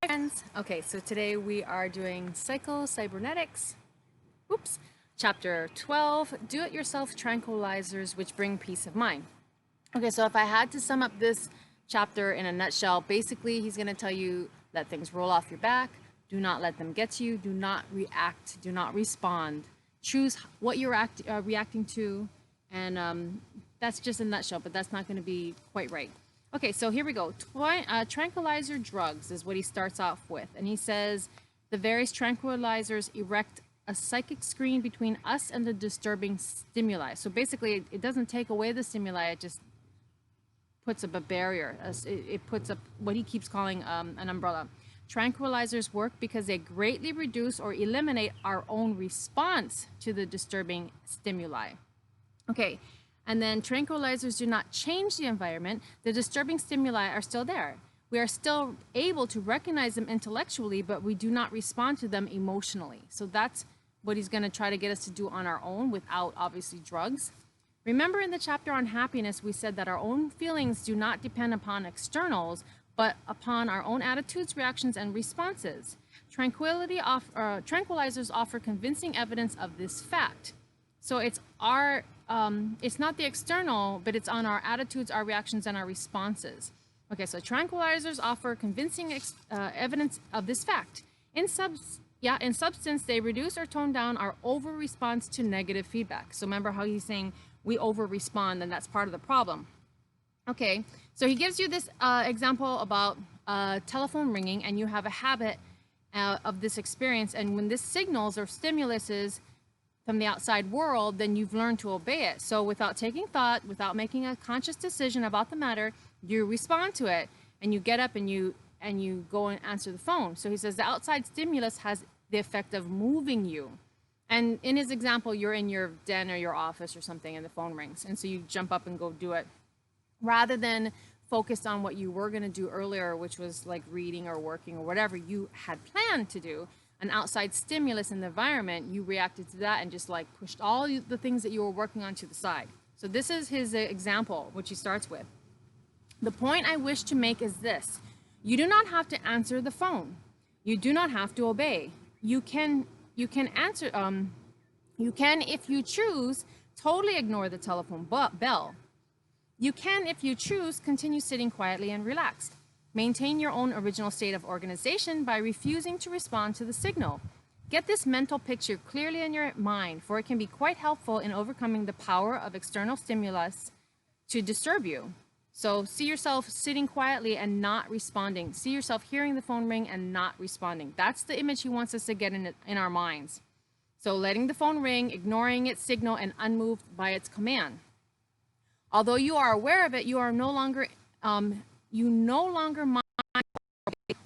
Friends. Okay, so today we are doing Psycho-Cybernetics. Oops. Chapter 12, Do-It-Yourself Tranquilizers which bring peace of mind. Okay, so if I had to sum up this chapter in a nutshell, basically he's going to tell you let things roll off your back. Do not let them get to you. Do not react. Do not respond. Choose what you're reacting to. And that's just a nutshell, but that's not going to be quite right. Okay, so here we go. Tranquilizer drugs is what he starts off with. And he says, the various tranquilizers erect a psychic screen between us and the disturbing stimuli. So basically, it doesn't take away the stimuli, it just puts up a barrier. It puts up what he keeps calling an umbrella. Tranquilizers work because they greatly reduce or eliminate our own response to the disturbing stimuli. Okay. And then tranquilizers do not change the environment. The disturbing stimuli are still there. We are still able to recognize them intellectually, but we do not respond to them emotionally. So that's what he's going to try to get us to do on our own without, obviously, drugs. Remember in the chapter on happiness, we said that our own feelings do not depend upon externals, but upon our own attitudes, reactions, and responses. Tranquilizers offer convincing evidence of this fact. So it's not the external, but it's on our attitudes, our reactions, and our responses. Okay, so tranquilizers offer convincing evidence of this fact. In substance, they reduce or tone down our over-response to negative feedback. So remember how he's saying we over-respond, and that's part of the problem. Okay, so he gives you this example about telephone ringing, and you have a habit of this experience, and when this signals or stimulus is from the outside world, then you've learned to obey it. So without taking thought, without making a conscious decision about the matter, you respond to it and you get up and you go and answer the phone. So he says the outside stimulus has the effect of moving you. And in his example, you're in your den or your office or something and the phone rings. And so you jump up and go do it rather than focus on what you were going to do earlier, which was like reading or working or whatever you had planned to do. An outside stimulus in the environment, you reacted to that and just like pushed all the things that you were working on to the side. So this is his example, which he starts with. The point I wish to make is this. You do not have to answer the phone. You do not have to obey. You can answer, you can, if you choose, totally ignore the telephone bell. You can, if you choose, continue sitting quietly and relaxed. Maintain your own original state of organization by refusing to respond to the signal. Get this mental picture clearly in your mind, for it can be quite helpful in overcoming the power of external stimulus to disturb you. So see yourself sitting quietly and not responding. See yourself hearing the phone ring and not responding. That's the image he wants us to get in our minds. So letting the phone ring, ignoring its signal, and unmoved by its command. Although you are aware of it, you are no longer mind.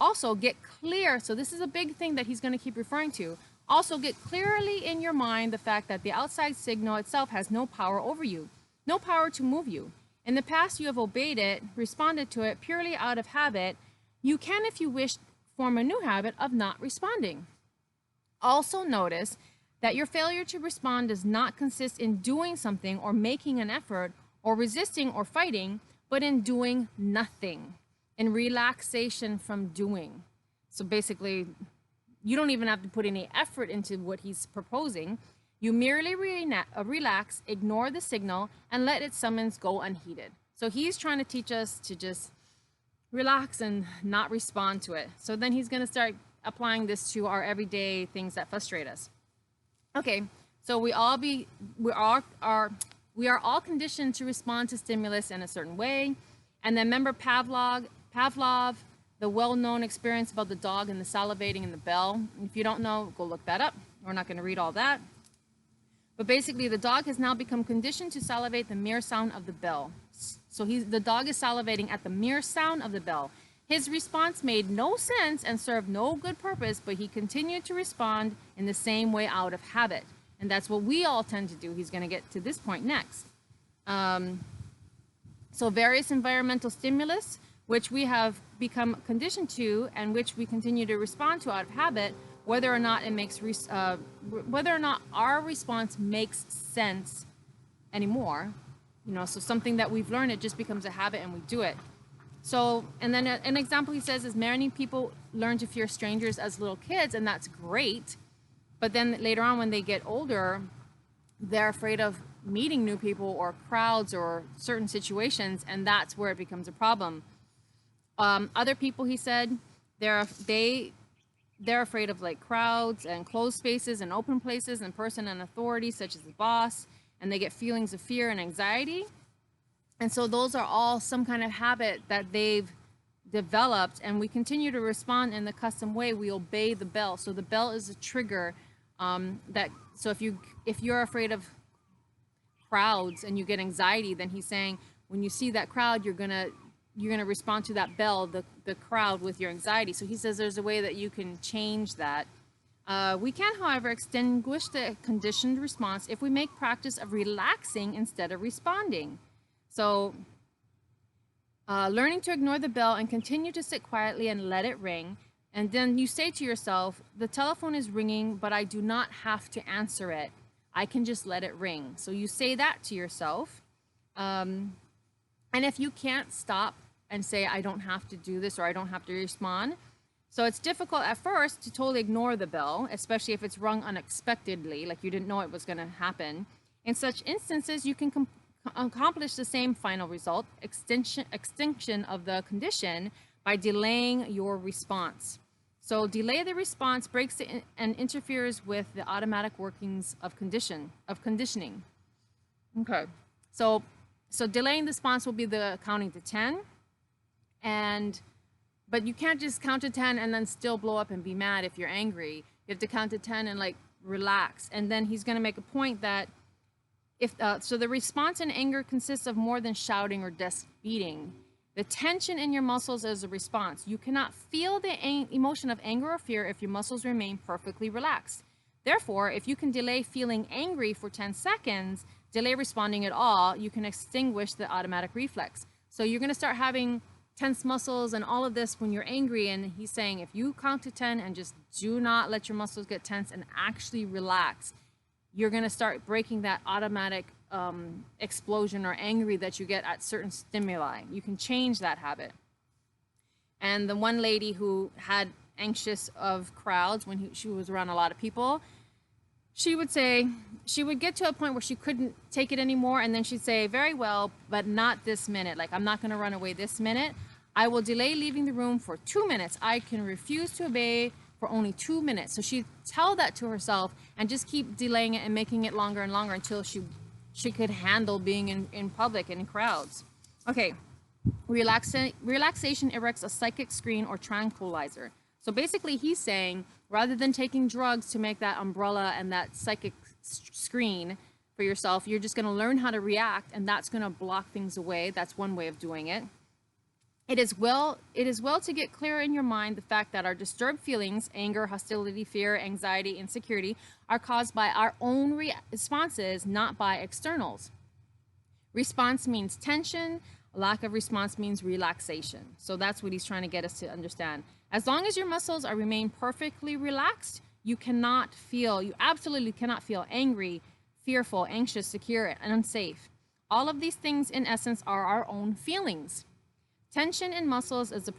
Also get clear. So this is a big thing that he's going to keep referring to. Also get clearly in your mind the fact that the outside signal itself has no power over you, no power to move you. In the past, you have obeyed it, responded to it purely out of habit. You can, if you wish, form a new habit of not responding. Also notice that your failure to respond does not consist in doing something or making an effort or resisting or fighting, but in doing nothing, in relaxation from doing. So basically, you don't even have to put any effort into what he's proposing. You merely relax, ignore the signal, and let its summons go unheeded. So he's trying to teach us to just relax and not respond to it. So then he's going to start applying this to our everyday things that frustrate us. Okay, so we are all conditioned to respond to stimulus in a certain way. And then remember Pavlov, the well-known experience about the dog and the salivating and the bell. If you don't know, go look that up. We're not going to read all that. But basically, the dog has now become conditioned to salivate the mere sound of the bell. So the dog is salivating at the mere sound of the bell. His response made no sense and served no good purpose, but he continued to respond in the same way out of habit. And that's what we all tend to do. He's going to get to this point next. So various environmental stimulus, which we have become conditioned to and which we continue to respond to out of habit, whether or not our response makes sense anymore, so something that we've learned, it just becomes a habit and we do it. So, and then an example he says is many people learn to fear strangers as little kids, and that's great. But then later on, when they get older, they're afraid of meeting new people or crowds or certain situations, and that's where it becomes a problem. Other people, he said, they're afraid of like crowds and closed spaces and open places and person and authority, such as the boss, and they get feelings of fear and anxiety. And so those are all some kind of habit that they've developed, and we continue to respond in the custom way. We obey the bell. So the bell is a trigger so if you're afraid of crowds and you get anxiety, then he's saying when you see that crowd, you're gonna respond to that bell, the crowd, with your anxiety. So he says there's a way that you can change that. We can, however, extinguish the conditioned response if we make practice of relaxing instead of responding. So learning to ignore the bell and continue to sit quietly and let it ring. And then you say to yourself, the telephone is ringing, but I do not have to answer it. I can just let it ring. So you say that to yourself. And if you can't stop and say, I don't have to do this or I don't have to respond. So it's difficult at first to totally ignore the bell, especially if it's rung unexpectedly, like you didn't know it was going to happen. In such instances, you can accomplish the same final result, extinction of the condition, by delaying your response. So delay the response breaks and interferes with the automatic workings of conditioning. Okay, so delaying the response will be the counting to 10, but you can't just count to 10 and then still blow up and be mad if you're angry. You have to count to 10 and like relax. And then he's going to make a point that so the response in anger consists of more than shouting or desk beating. The tension in your muscles is a response. You cannot feel the emotion of anger or fear if your muscles remain perfectly relaxed. Therefore, if you can delay feeling angry for 10 seconds, delay responding at all, you can extinguish the automatic reflex. So you're going to start having tense muscles and all of this when you're angry. And he's saying if you count to 10 and just do not let your muscles get tense and actually relax, you're going to start breaking that automatic explosion or angry that you get at certain stimuli. You can change that habit. And the one lady who had anxious of crowds when she was around a lot of people, she would get to a point where she couldn't take it anymore, and then she'd say, very well, but not this minute. Like, I'm not going to run away this minute. I will delay leaving the room for 2 minutes. I can refuse to obey for only 2 minutes. So she'd tell that to herself and just keep delaying it and making it longer and longer until she could handle being in public and in crowds. Okay, relaxation erects a psychic screen or tranquilizer. So basically he's saying, rather than taking drugs to make that umbrella and that psychic screen for yourself, you're just going to learn how to react, and that's going to block things away. That's one way of doing it. It is well to get clear in your mind the fact that our disturbed feelings, anger, hostility, fear, anxiety, insecurity, are caused by our own responses, not by externals. Response means tension. Lack of response means relaxation. So that's what he's trying to get us to understand. As long as your muscles remain perfectly relaxed, you absolutely cannot feel angry, fearful, anxious, secure, and unsafe. All of these things, in essence, are our own feelings. Tension in muscles is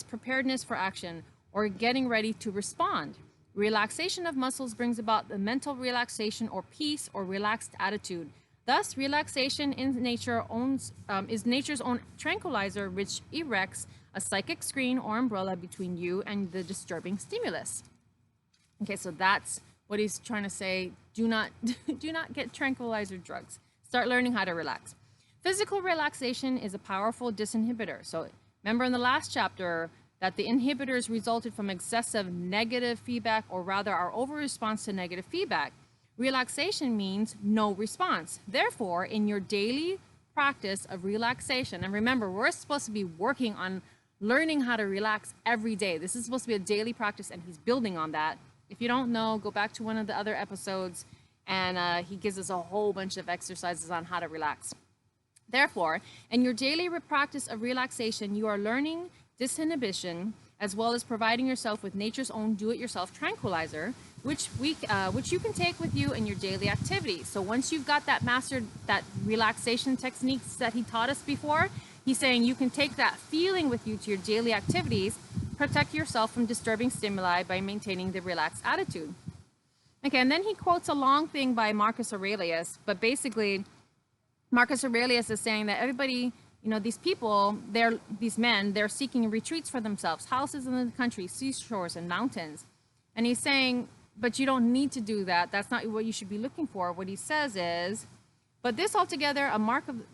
preparedness for action, or getting ready to respond. Relaxation of muscles brings about the mental relaxation or peace or relaxed attitude. Thus, relaxation in is nature's own tranquilizer, which erects a psychic screen or umbrella between you and the disturbing stimulus. Okay, so that's what he's trying to say. Do not get tranquilizer drugs. Start learning how to relax. Physical relaxation is a powerful disinhibitor. So remember in the last chapter that the inhibitors resulted from excessive negative feedback, or rather our over-response to negative feedback. Relaxation means no response. Therefore, in your daily practice of relaxation, and remember, we're supposed to be working on learning how to relax every day. This is supposed to be a daily practice, and he's building on that. If you don't know, go back to one of the other episodes, and he gives us a whole bunch of exercises on how to relax. Therefore, in your daily practice of relaxation, you are learning disinhibition, as well as providing yourself with nature's own do-it-yourself tranquilizer, which you can take with you in your daily activities. So once you've got that mastered, that relaxation techniques that he taught us before, He's saying you can take that feeling with you to your daily activities, protect yourself from disturbing stimuli by maintaining the relaxed attitude. Okay, and then he quotes a long thing by Marcus Aurelius, but basically Marcus Aurelius is saying that everybody, you know, these people, these men, they're seeking retreats for themselves, houses in the country, seashores and mountains. And he's saying, but you don't need to do that. That's not what you should be looking for. What he says is, but this altogether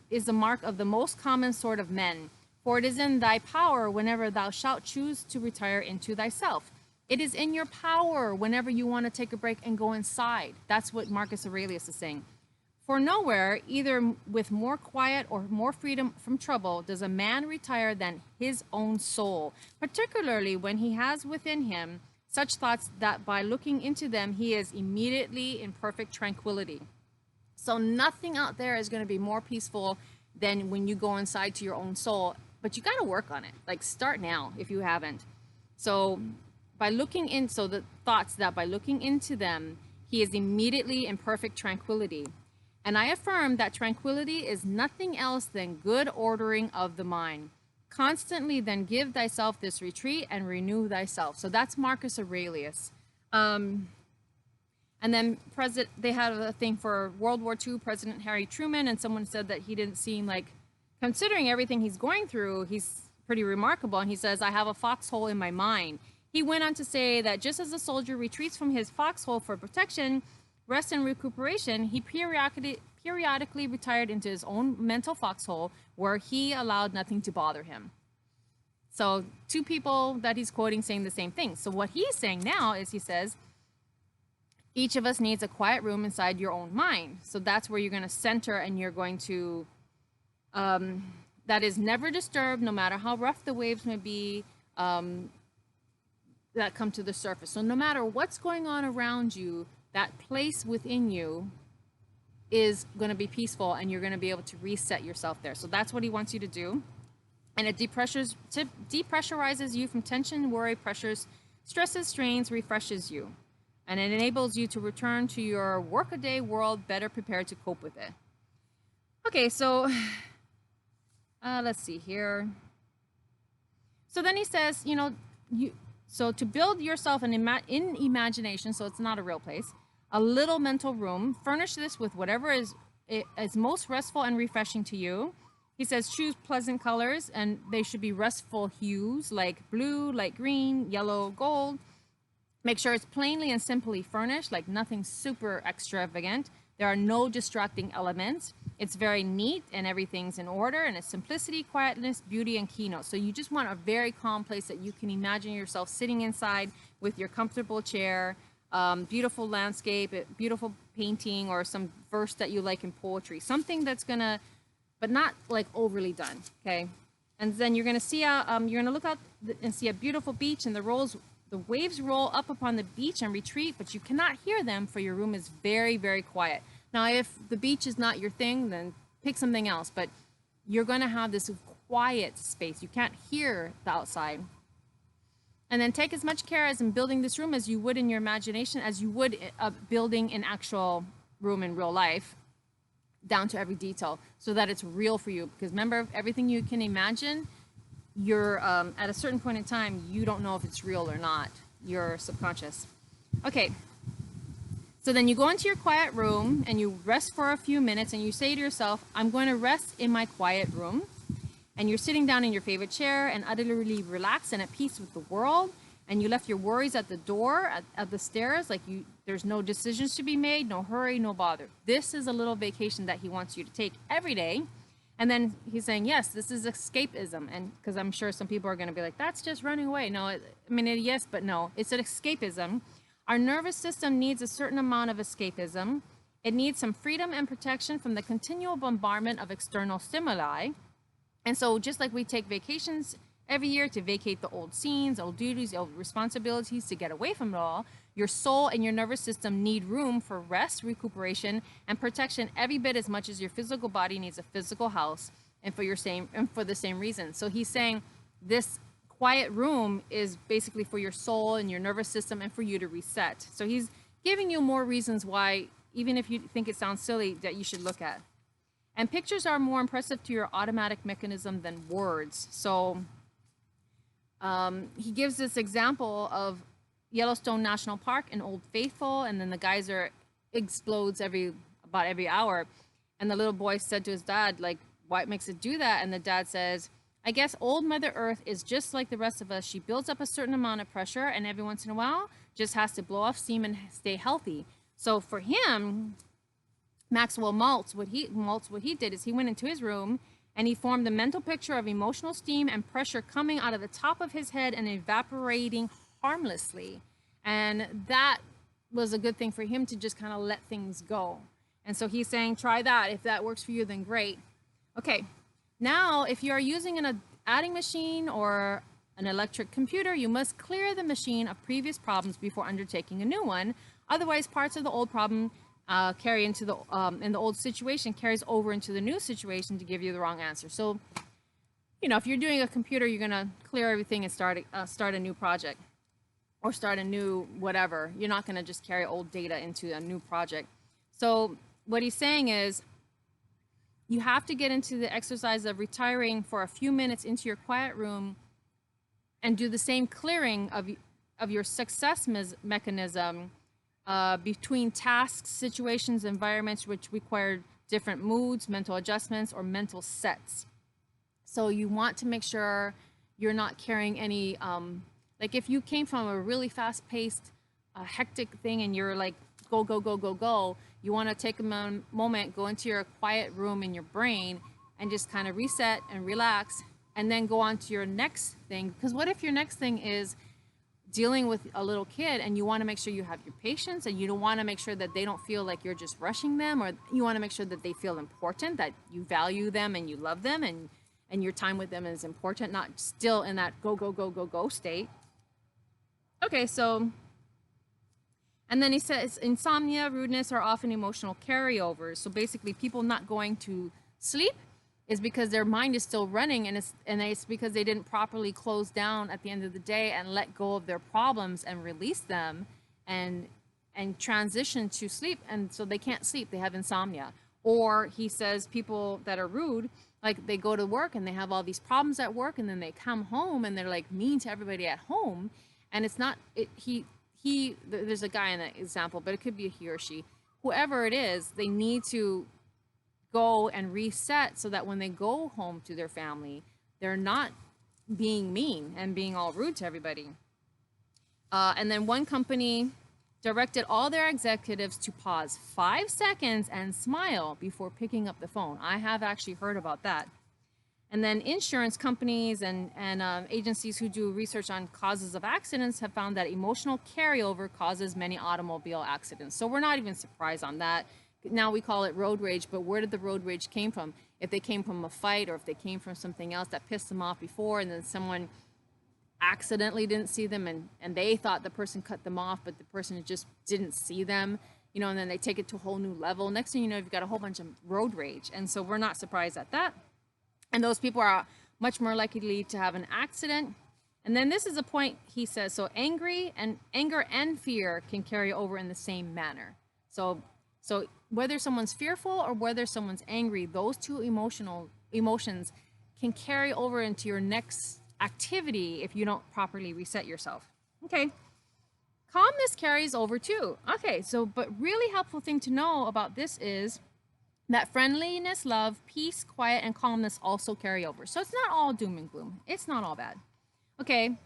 is a mark of the most common sort of men. For it is in thy power whenever thou shalt choose to retire into thyself. It is in your power whenever you want to take a break and go inside. That's what Marcus Aurelius is saying. For nowhere, either with more quiet or more freedom from trouble, does a man retire than his own soul, particularly when he has within him such thoughts that by looking into them, he is immediately in perfect tranquility. So nothing out there is going to be more peaceful than when you go inside to your own soul, but you got to work on it. Like, start now if you haven't. So the thoughts that by looking into them, he is immediately in perfect tranquility. And I affirm that tranquility is nothing else than good ordering of the mind. Constantly then give thyself this retreat and renew thyself. So that's Marcus Aurelius. And then they had a thing for World War II, President Harry Truman, and someone said that he didn't seem like, considering everything he's going through, he's pretty remarkable. And he says, I have a foxhole in my mind. He went on to say that just as a soldier retreats from his foxhole for protection, rest and recuperation, he periodically retired into his own mental foxhole where he allowed nothing to bother him. So two people that he's quoting saying the same thing. So what he's saying now is, he says, each of us needs a quiet room inside your own mind. So that's where you're going to center, and you're going to, that is never disturbed, no matter how rough the waves may be, that come to the surface. So no matter what's going on around you, that place within you is going to be peaceful, and you're going to be able to reset yourself there. So that's what he wants you to do. And it depressurizes you from tension, worry, pressures, stresses, strains, refreshes you. And it enables you to return to your workaday world better prepared to cope with it. Okay, so let's see here. So then he says, so to build yourself in imagination, so it's not a real place, a little mental room, furnish this with whatever is most restful and refreshing to you. He says choose pleasant colors, and they should be restful hues like blue, light green, yellow, gold. Make sure it's plainly and simply furnished, like nothing super extravagant. There are no distracting elements. It's very neat and everything's in order, and it's simplicity, quietness, beauty, and keynote. So you just want a very calm place that you can imagine yourself sitting inside with your comfortable chair, beautiful landscape, beautiful painting, or some verse that you like in poetry. Something that's gonna, but not like overly done, okay? And then you're gonna see, you're gonna look out and see a beautiful beach, and the waves roll up upon the beach and retreat, but you cannot hear them, for your room is very, very quiet. Now, if the beach is not your thing, then pick something else, but you're going to have this quiet space. You can't hear the outside. And then take as much care as in building this room as you would in your imagination, as you would building an actual room in real life, down to every detail, so that it's real for you. Because remember, everything you can imagine, you're at a certain point in time, you don't know if it's real or not. Your subconscious. Okay, so then you go into your quiet room and you rest for a few minutes, and you say to yourself, I'm going to rest in my quiet room. And you're sitting down in your favorite chair and utterly relaxed and at peace with the world, and you left your worries at the door, at the stairs, like there's no decisions to be made, no hurry, no bother. This is a little vacation that he wants you to take every day. And then he's saying, yes, this is escapism. And because I'm sure some people are going to be like, that's just running away. No, yes, but no, it's an escapism. Our nervous system needs a certain amount of escapism. It needs some freedom and protection from the continual bombardment of external stimuli. And so just like we take vacations every year to vacate the old scenes, old duties, old responsibilities, to get away from it all, your soul and your nervous system need room for rest, recuperation, and protection every bit as much as your physical body needs a physical house, and for the same reason. So he's saying this quiet room is basically for your soul and your nervous system, and for you to reset. So he's giving you more reasons why, even if you think it sounds silly, that you should look at. And pictures are more impressive to your automatic mechanism than words. So he gives this example of Yellowstone National Park in Old Faithful, and then the geyser explodes about every hour. And the little boy said to his dad, like, what makes it do that? And the dad says, I guess old Mother Earth is just like the rest of us. She builds up a certain amount of pressure, and every once in a while just has to blow off steam and stay healthy. So for him, Maxwell Maltz, what he did is he went into his room and he formed a mental picture of emotional steam and pressure coming out of the top of his head and evaporating harmlessly. And that was a good thing for him to just kind of let things go. And so he's saying, try that. If that works for you, then great. Okay, now if you are using an adding machine or an electric computer, you must clear the machine of previous problems before undertaking a new one. Otherwise, parts of the old problem carry into the in the old situation carries over into the new situation to give you the wrong answer. So, you know, if you're doing a computer, you're gonna clear everything and start a new project or start a new whatever. You're not gonna just carry old data into a new project. So what he's saying is, you have to get into the exercise of retiring for a few minutes into your quiet room and do the same clearing of your success mechanism between tasks, situations, environments which require different moods, mental adjustments, or mental sets. So you want to make sure you're not carrying any, like if you came from a really fast-paced, hectic thing and you're like, go, go, go, go, go, you want to take a moment, go into your quiet room in your brain and just kind of reset and relax and then go on to your next thing. Because what if your next thing is dealing with a little kid and you want to make sure you have your patience and you don't want to make sure that they don't feel like you're just rushing them, or you want to make sure that they feel important, that you value them and you love them and your time with them is important, not still in that go, go, go, go, go state. Okay, so, and then he says insomnia, rudeness are often emotional carryovers. So basically people not going to sleep is because their mind is still running, and it's because they didn't properly close down at the end of the day and let go of their problems and release them and transition to sleep, and so they can't sleep, they have insomnia. Or he says people that are rude, like they go to work and they have all these problems at work and then they come home and they're like mean to everybody at home, and it's not there's a guy in that example, but it could be a he or she, whoever it is, they need to go and reset so that when they go home to their family, they're not being mean and being all rude to everybody. And then one company directed all their executives to pause 5 seconds and smile before picking up the phone. I have actually heard about that. And then insurance companies and agencies who do research on causes of accidents have found that emotional carryover causes many automobile accidents. So we're not even surprised on that. Now we call it road rage, but where did the road rage came from? If they came from a fight or if they came from something else that pissed them off before, and then someone accidentally didn't see them and they thought the person cut them off, but the person just didn't see them, you know, and then they take it to a whole new level. Next thing you know, you've got a whole bunch of road rage. And so we're not surprised at that. And those people are much more likely to have an accident. And then this is a point he says, so anger and fear can carry over in the same manner. So whether someone's fearful or whether someone's angry, those two emotions can carry over into your next activity if you don't properly reset yourself. Okay. Calmness carries over too. Okay, so but really helpful thing to know about this is that friendliness, love, peace, quiet, and calmness also carry over. So it's not all doom and gloom. It's not all bad. Okay.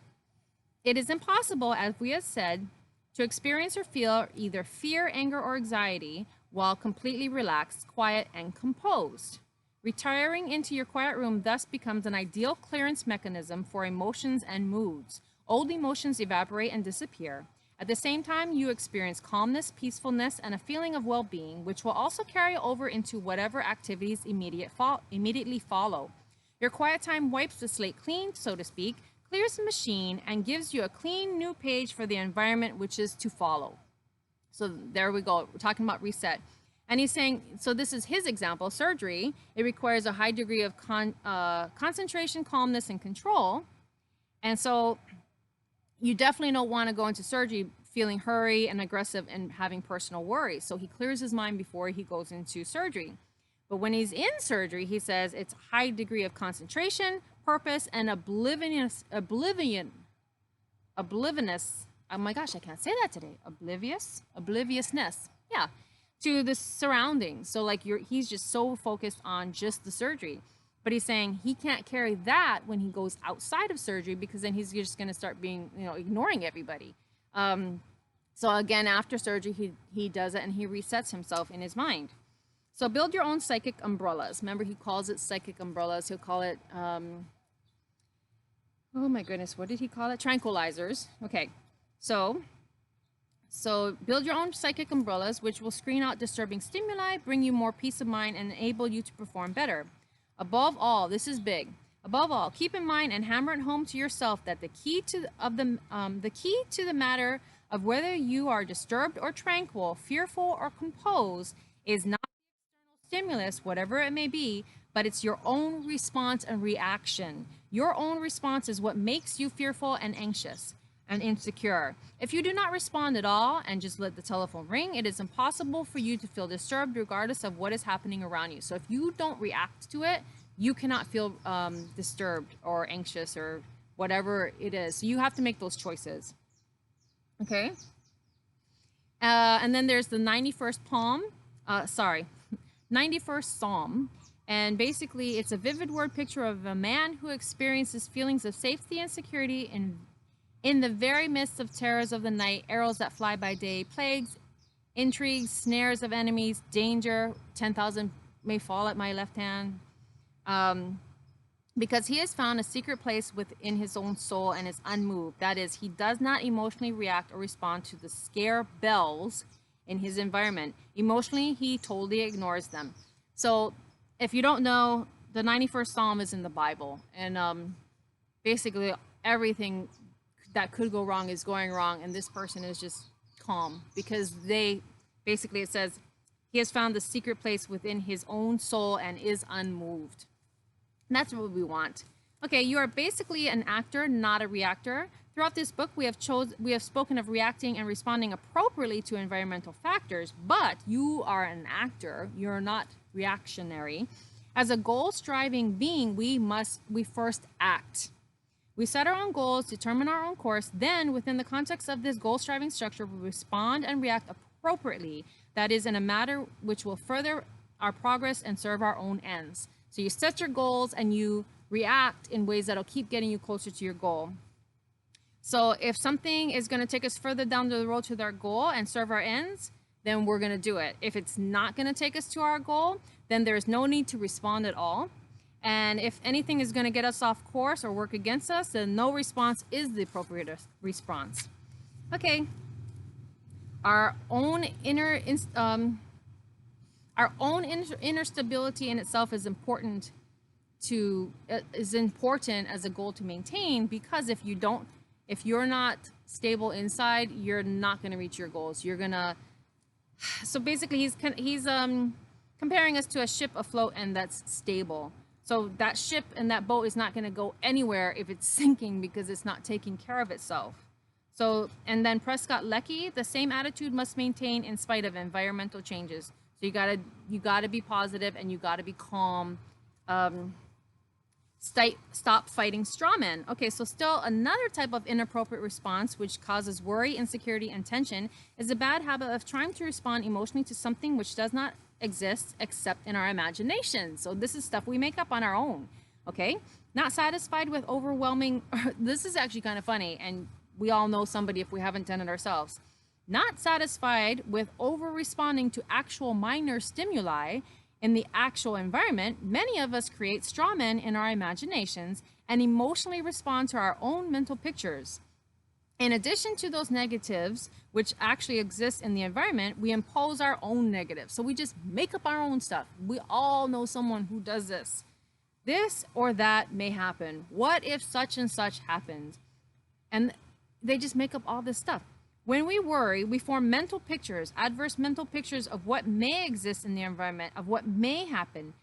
It is impossible, as we have said, to experience or feel either fear, anger, or anxiety while completely relaxed, quiet, and composed. Retiring into your quiet room thus becomes an ideal clearance mechanism for emotions and moods. Old emotions evaporate and disappear. At the same time, you experience calmness, peacefulness, and a feeling of well-being, which will also carry over into whatever activities immediately follow. Your quiet time wipes the slate clean, so to speak, clears the machine, and gives you a clean new page for the environment which is to follow. So there we go. We're talking about reset. And he's saying, so this is his example, surgery. It requires a high degree of concentration, calmness, and control. And so you definitely don't want to go into surgery feeling hurry and aggressive and having personal worries. So he clears his mind before he goes into surgery. But when he's in surgery, he says it's a high degree of concentration, purpose, and obliviousness. Oh my gosh, I can't say that today. Obliviousness. Yeah, to the surroundings. So like he's just so focused on just the surgery. But he's saying he can't carry that when he goes outside of surgery, because then he's just going to start being, ignoring everybody. So again, after surgery, he does it and he resets himself in his mind. So build your own psychic umbrellas. Remember, he calls it psychic umbrellas. He'll call it, oh my goodness, what did he call it? Tranquilizers. Okay, so build your own psychic umbrellas, which will screen out disturbing stimuli, bring you more peace of mind, and enable you to perform better. Above all, this is big. Above all, keep in mind and hammer it home to yourself that the key to the matter of whether you are disturbed or tranquil, fearful or composed, is not the external stimulus, whatever it may be, but it's your own response and reaction. Your own response is what makes you fearful and anxious and insecure. If you do not respond at all and just let the telephone ring, it is impossible for you to feel disturbed regardless of what is happening around you. So if you don't react to it, you cannot feel disturbed or anxious or whatever it is. So you have to make those choices. Okay? And then there's the 91st Psalm. And basically, it's a vivid word picture of a man who experiences feelings of safety and security in the very midst of terrors of the night, arrows that fly by day, plagues, intrigues, snares of enemies, danger, 10,000 may fall at my left hand. Because he has found a secret place within his own soul and is unmoved. That is, he does not emotionally react or respond to the scare bells in his environment. Emotionally, he totally ignores them. So if you don't know, the 91st Psalm is in the Bible. And basically everything that could go wrong is going wrong, and this person is just calm because it says he has found the secret place within his own soul and is unmoved. And that's what we want. Okay, you are basically an actor, not a reactor. Throughout this book, we have spoken of reacting and responding appropriately to environmental factors, but you are an actor. You're not reactionary. As a goal-striving being, we first act. We set our own goals, determine our own course, then within the context of this goal-striving structure, we respond and react appropriately. That is, in a matter which will further our progress and serve our own ends. So you set your goals and you react in ways that'll keep getting you closer to your goal. So if something is going to take us further down the road to our goal and serve our ends, then we're going to do it. If it's not going to take us to our goal, then there's no need to respond at all. And if anything is going to get us off course or work against us, then no response is the appropriate response. Okay. Our own inner stability in itself is important as a goal to maintain, because if you're not stable inside, you're not going to reach your goals. So basically he's comparing us to a ship afloat and that's stable. So that ship and that boat is not going to go anywhere if it's sinking because it's not taking care of itself. So, and then Prescott Leckie, the same attitude must maintain in spite of environmental changes. So you gotta be positive and you gotta be calm. Stop fighting strawmen. Okay, so still another type of inappropriate response which causes worry, insecurity, and tension is a bad habit of trying to respond emotionally to something which does not exist except in our imagination. So this is stuff we make up on our own. Okay, not satisfied with overwhelming. This is actually kind of funny, and we all know somebody if we haven't done it ourselves. Not satisfied with over-responding to actual minor stimuli in the actual environment, many of us create straw men in our imaginations and emotionally respond to our own mental pictures. In addition to those negatives, which actually exist in the environment, we impose our own negatives. So we just make up our own stuff. We all know someone who does this. This or that may happen. What if such and such happens? And they just make up all this stuff. When we worry, we form mental pictures, adverse mental pictures of what may exist in the environment, of what may happen.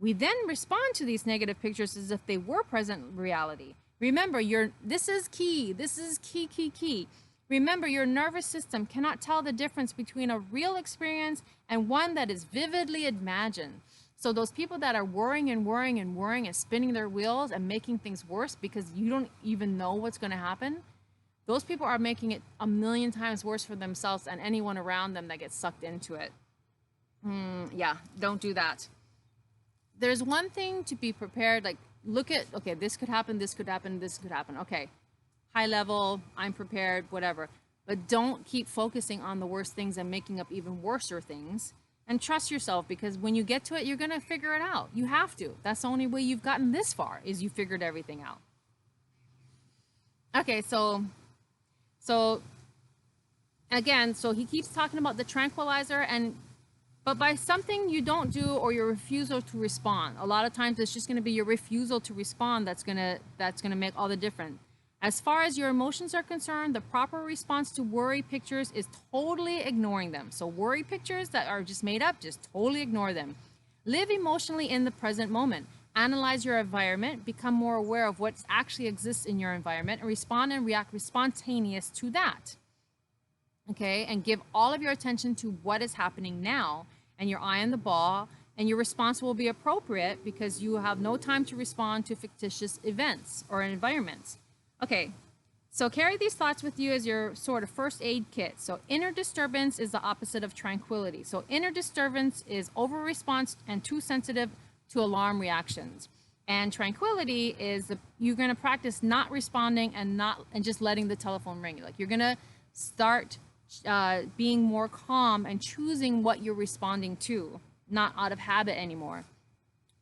We then respond to these negative pictures as if they were present in reality. Remember, this is key. This is key. Remember, your nervous system cannot tell the difference between a real experience and one that is vividly imagined. So those people that are worrying and worrying and worrying and spinning their wheels and making things worse because you don't even know what's going to happen, those people are making it a million times worse for themselves and anyone around them that gets sucked into it. Yeah, don't do that. There's one thing to be prepared, like look at, okay, this could happen, this could happen, this could happen. Okay, high level, I'm prepared, whatever. But don't keep focusing on the worst things and making up even worser things. And trust yourself, because when you get to it, you're going to figure it out. You have to. That's the only way you've gotten this far, is you figured everything out. Okay, so again, so he keeps talking about the tranquilizer, but by something you don't do or your refusal to respond. A lot of times it's just going to be your refusal to respond that's going to make all the difference. As far as your emotions are concerned, the proper response to worry pictures is totally ignoring them. So worry pictures that are just made up, just totally ignore them. Live emotionally in the present moment. Analyze your environment, become more aware of what actually exists in your environment, and respond and react spontaneous to that. Okay, and give all of your attention to what is happening now and your eye on the ball, and your response will be appropriate because you have no time to respond to fictitious events or environments. Okay, so carry these thoughts with you as your sort of first aid kit. So inner disturbance is the opposite of tranquility. So inner disturbance is over-response and too sensitive to alarm reactions. And tranquility is you're going to practice not responding and just letting the telephone ring. Like you're going to start being more calm and choosing what you're responding to, not out of habit anymore.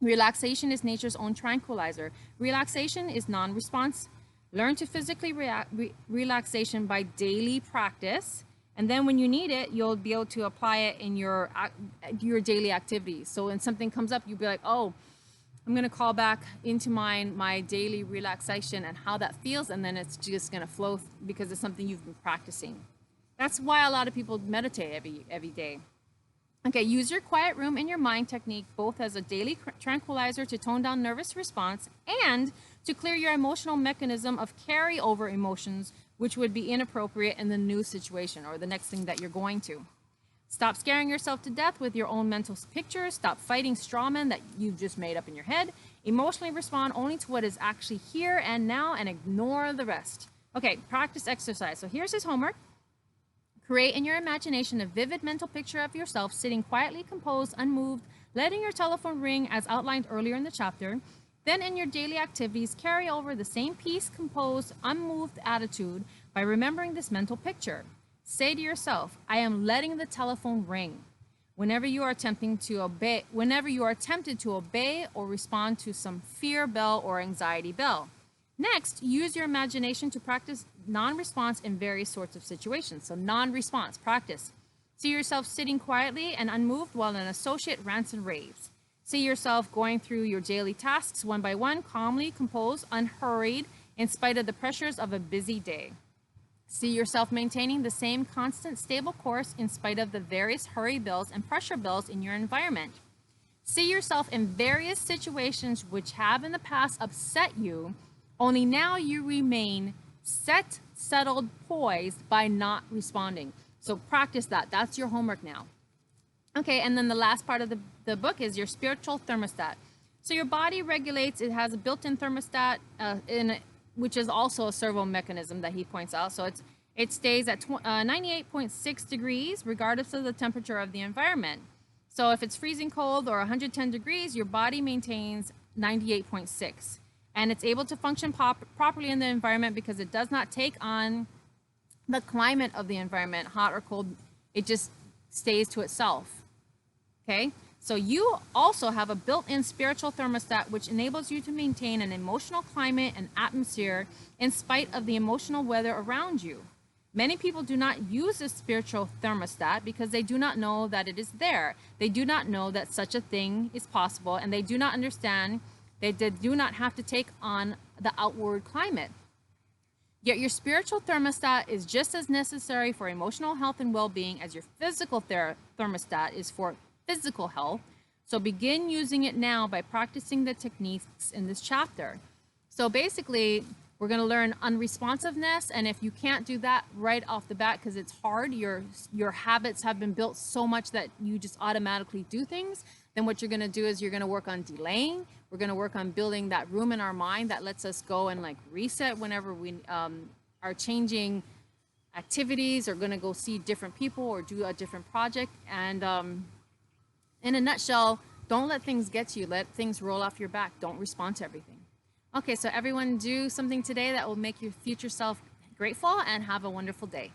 Relaxation is nature's own tranquilizer. Relaxation is non-response. Learn to physically relaxation by daily practice, and then when you need it, you'll be able to apply it in your daily activities. So when something comes up, you'll be like, oh, I'm going to call back into my daily relaxation and how that feels, and then it's just going to flow because it's something you've been practicing. That's why a lot of people meditate every day. Okay, use your quiet room in your mind technique both as a daily tranquilizer to tone down nervous response and to clear your emotional mechanism of carryover emotions, which would be inappropriate in the new situation or the next thing that you're going to. Stop scaring yourself to death with your own mental pictures. Stop fighting straw men that you've just made up in your head. Emotionally respond only to what is actually here and now and ignore the rest. Okay, practice exercise. So here's his homework. Create in your imagination a vivid mental picture of yourself sitting quietly, composed, unmoved, letting your telephone ring as outlined earlier in the chapter. Then in your daily activities, carry over the same peace, composed, unmoved attitude by remembering this mental picture. Say to yourself, I am letting the telephone ring. Whenever you are tempted to obey or respond to some fear bell or anxiety bell. Next, use your imagination to practice non-response in various sorts of situations. So non-response, practice. See yourself sitting quietly and unmoved while an associate rants and raves. See yourself going through your daily tasks one by one, calmly, composed, unhurried, in spite of the pressures of a busy day. See yourself maintaining the same constant, stable course in spite of the various hurry bills and pressure bills in your environment. See yourself in various situations which have in the past upset you, only now you remain set, settled, poised by not responding. So practice that. That's your homework now. Okay, and then the last part of the book is your spiritual thermostat. So your body regulates, it has a built-in thermostat, which is also a servo mechanism that he points out. So it stays at 98.6 degrees regardless of the temperature of the environment. So if it's freezing cold or 110 degrees, your body maintains 98.6. And it's able to function properly in the environment because it does not take on the climate of the environment, hot or cold. It just stays to itself. Okay? So you also have a built-in spiritual thermostat which enables you to maintain an emotional climate and atmosphere in spite of the emotional weather around you. Many people do not use this spiritual thermostat because they do not know that it is there. They do not know that such a thing is possible, and they do not understand that they do not have to take on the outward climate. Yet your spiritual thermostat is just as necessary for emotional health and well-being as your physical thermostat is for physical health. So begin using it now by practicing the techniques in this chapter. So basically, We're going to learn unresponsiveness. And if you can't do that right off the bat because it's hard, your habits have been built so much that you just automatically do things, then what you're going to do is you're going to work on delaying. We're going to work on building that room in our mind that lets us go and like reset whenever we are changing activities or going to go see different people or do a different project. And in a nutshell, don't let things get to you. Let things roll off your back. Don't respond to everything. Okay, so everyone do something today that will make your future self grateful and have a wonderful day.